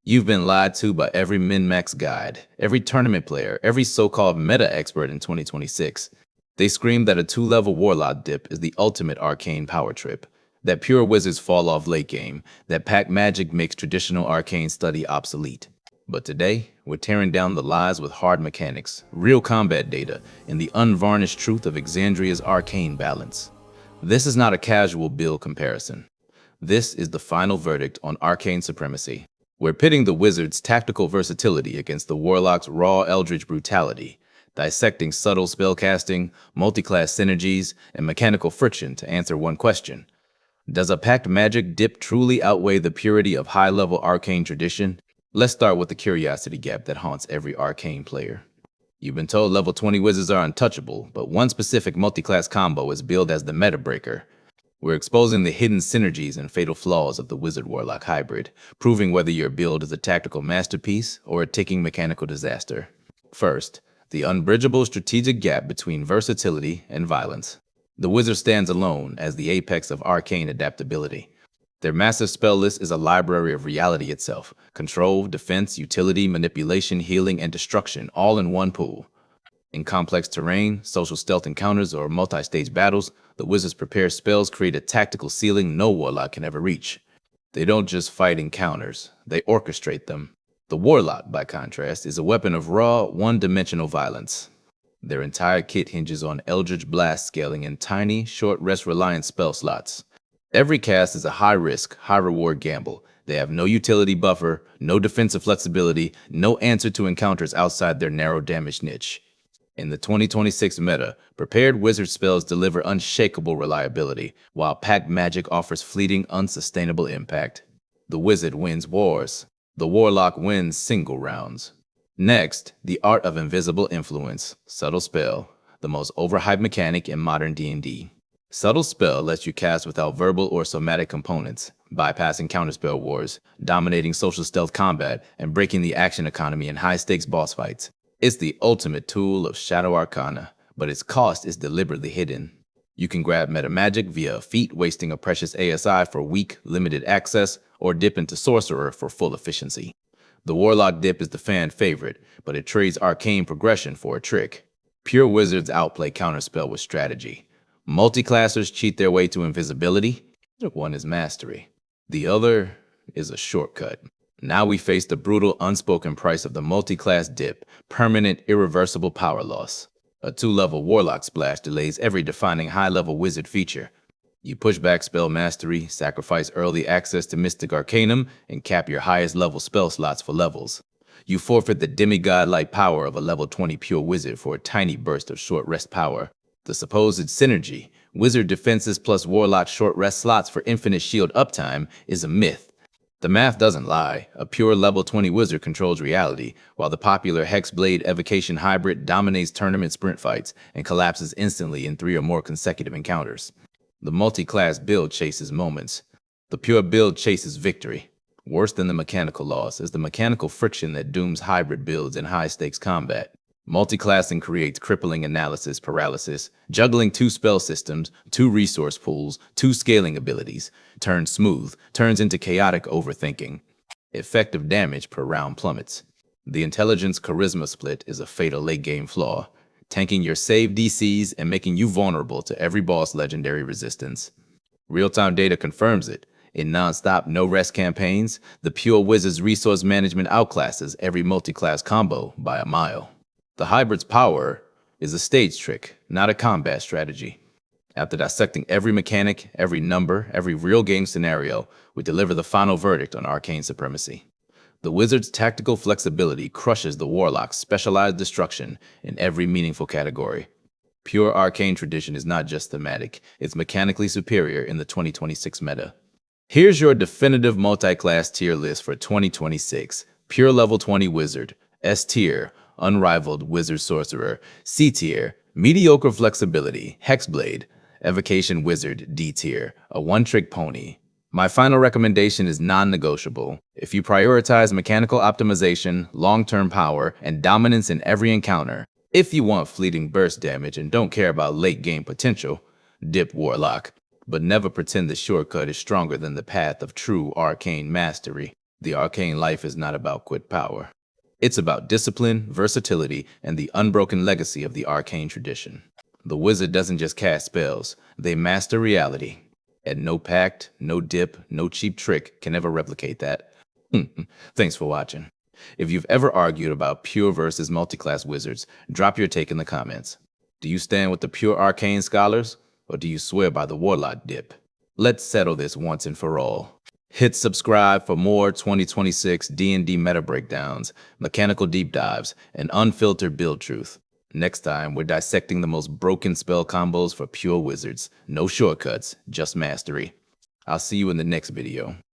You've been lied to by every min-max guide, every tournament player, every so-called meta expert in 2026. They scream that a 2-level Warlock dip is the ultimate arcane power trip, that pure wizards fall off late game, that pact magic makes traditional arcane study obsolete. But today, we're tearing down the lies with hard mechanics, real combat data, and the unvarnished truth of Exandria's arcane balance. This is not a casual build comparison. This is the final verdict on arcane supremacy. We're pitting the wizard's tactical versatility against the warlock's raw eldritch brutality, dissecting subtle spellcasting, multiclass synergies, and mechanical friction to answer one question. Does a pact magic dip truly outweigh the purity of high-level arcane tradition? Let's start with the curiosity gap that haunts every arcane player. You've been told level 20 wizards are untouchable, but one specific multiclass combo is billed as the meta breaker. We're exposing the hidden synergies and fatal flaws of the Wizard-Warlock hybrid, proving whether your build is a tactical masterpiece or a ticking mechanical disaster. First, the unbridgeable strategic gap between versatility and violence. The wizard stands alone as the apex of arcane adaptability. Their massive spell list is a library of reality itself: control, defense, utility, manipulation, healing, and destruction, all in one pool. In complex terrain, social stealth encounters, or multi-stage battles, the wizard's prepared spells create a tactical ceiling no warlock can ever reach. They don't just fight encounters, they orchestrate them. The warlock, by contrast, is a weapon of raw, one-dimensional violence. Their entire kit hinges on Eldritch blast scaling in tiny, short rest-reliant spell slots. Every cast is a high-risk, high-reward gamble. They have no utility buffer, no defensive flexibility, no answer to encounters outside their narrow damage niche. In the 2026 meta, prepared wizard spells deliver unshakable reliability, while pact magic offers fleeting, unsustainable impact. The wizard wins wars. The warlock wins single rounds. Next, the art of invisible influence, subtle spell, the most overhyped mechanic in modern D&D. Subtle spell lets you cast without verbal or somatic components, bypassing counterspell wars, dominating social stealth combat, and breaking the action economy in high-stakes boss fights. It's the ultimate tool of Shadow Arcana, but its cost is deliberately hidden. You can grab meta magic via a feat, wasting a precious ASI for weak, limited access, or dip into Sorcerer for full efficiency. The Warlock dip is the fan favorite, but it trades arcane progression for a trick. Pure wizards outplay counterspell with strategy. Multiclassers cheat their way to invisibility. One is mastery. The other is a shortcut. Now we face the brutal, unspoken price of the multiclass dip, permanent, irreversible power loss. A 2-level Warlock splash delays every defining high-level wizard feature. You push back spell mastery, sacrifice early access to Mystic Arcanum, and cap your highest level spell slots for levels. You forfeit the demigod-like power of a level 20 pure wizard for a tiny burst of short rest power. The supposed synergy, wizard defenses plus warlock short rest slots for infinite shield uptime, is a myth. The math doesn't lie. A pure level 20 wizard controls reality, while the popular Hexblade-Evocation hybrid dominates tournament sprint fights and collapses instantly in 3 or more consecutive encounters. The multi-class build chases moments. The pure build chases victory. Worse than the mechanical loss is the mechanical friction that dooms hybrid builds in high-stakes combat. Multiclassing creates crippling analysis paralysis. Juggling 2 spell systems, 2 resource pools, 2 scaling abilities, turns smooth, turns into chaotic overthinking. Effective damage per round plummets. The intelligence charisma split is a fatal late-game flaw, tanking your save DCs and making you vulnerable to every boss legendary resistance. Real-time data confirms it. In non-stop, no-rest campaigns, the pure wizard's resource management outclasses every multiclass combo by a mile. The hybrid's power is a stage trick, not a combat strategy. After dissecting every mechanic, every number, every real game scenario, we deliver the final verdict on arcane supremacy. The wizard's tactical flexibility crushes the warlock's specialized destruction in every meaningful category. Pure arcane tradition is not just thematic, it's mechanically superior in the 2026 meta. Here's your definitive multi-class tier list for 2026. Pure level 20 wizard, S tier, unrivaled wizard sorcerer. C tier, mediocre flexibility, Hexblade, Evocation wizard. D tier, a one-trick pony. My final recommendation is non-negotiable. If you prioritize mechanical optimization, long-term power, and dominance in every encounter, if you want fleeting burst damage and don't care about late-game potential, dip Warlock. But never pretend the shortcut is stronger than the path of true arcane mastery. The arcane life is not about quit power. It's about discipline, versatility, and the unbroken legacy of the arcane tradition. The wizard doesn't just cast spells, they master reality. And no pact, no dip, no cheap trick can ever replicate that. Thanks for watching. If you've ever argued about pure versus multiclass wizards, drop your take in the comments. Do you stand with the pure arcane scholars, or do you swear by the warlock dip? Let's settle this once and for all. Hit subscribe for more 2026 D&D meta breakdowns, mechanical deep dives, and unfiltered build truth. Next time, we're dissecting the most broken spell combos for pure wizards. No shortcuts, just mastery. I'll see you in the next video.